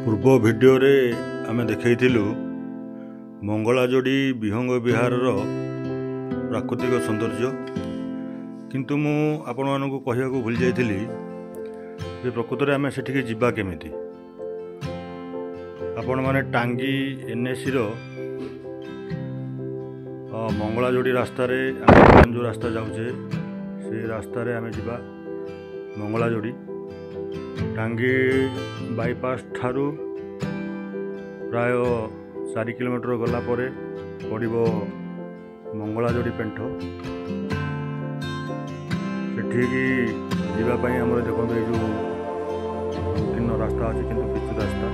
पूर्व वीडियो रे आमे देखैथिलु मंगलाजोड़ी विहंग विहार प्राकृतिक सौंदर्य किंतु मु आपण मानकु कहियाकु भूल जाइथिली जे प्रकृत रे आमे सेठिके जिबा केमिति। आपण माने टांगी एनएसी रो मंगलाजोड़ी रास्ता रे आमे जो रास्ता जाउछे से रास्ता रे आमे जिबा मंगलाजोड़ी। टांगी बाईपास ठारू प्राय 4 किलोमीटर गला परे पड़िबो मंगलाजोड़ी पेंठ। सेठिकी जीवा पई हमर देखो ए जो तीन रास्ता अछि किंतु पिछु रास्ता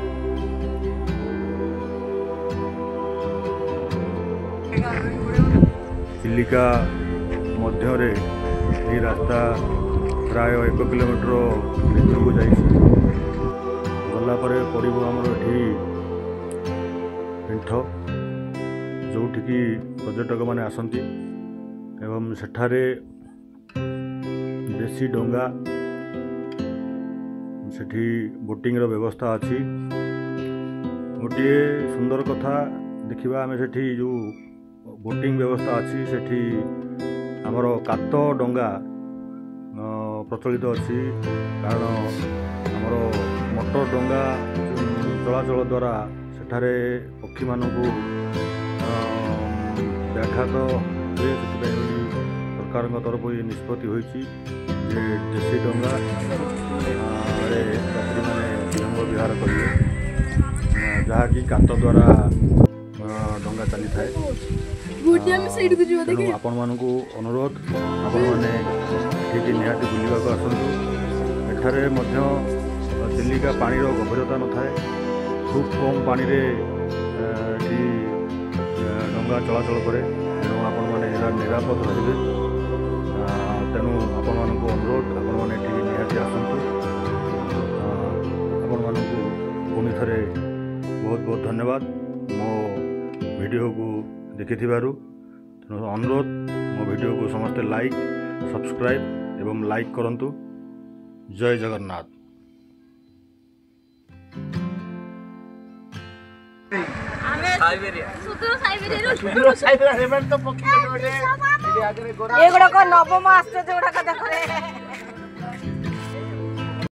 चिलिका मध्य रे ए रास्ता प्राय 1 किलोमीटर भीतर को जाइए गला परे पड़िबो हमर एठी पेंठ जोठिकी पर्यटक माने आसंती एवं सेठारे देसी डोंगा सेठी बोटिंग रो व्यवस्था अछि। गोटे सुंदर कथा देखिबा आमे सेठी जो बोटिंग व्यवस्था अछि सेठी हमर कात डोंगा प्रचलित अच्छी कारण आमर मोटर डोंगा चलाचल द्वारा सेठारे पक्षी मानू व्याघात हुए सरकार तरफ ये निष्पत्ति होती जे देशी डोंगा यात्री मैंने विहंग विहार करेंगे जहाँकि कात द्वारा डोंगा चली थाए। तेणु आपण मानकु अनुरोध आपण मैंने ठीक निहाती बुलवा को आसतु। एठारे मध्य चिलिका पानी रो गभीरता न थाए खूब कम पानी रे डोंगा चलाचल करे तेणु आपण माने निरापद रहिबे। तेणु आपण मानकु अनुरोध आपण माने ठीक निहाती आसतु। आपण मानकु पुनि थरे बहुत बहुत धन्यवाद मो वीडियो को देखिथिबारु। तेणु अनुरोध मो वीडियो को समस्ते लाइक सब्सक्राइब एवं लाइक करंतु। जय जगन्नाथ। नवम आश्चर्य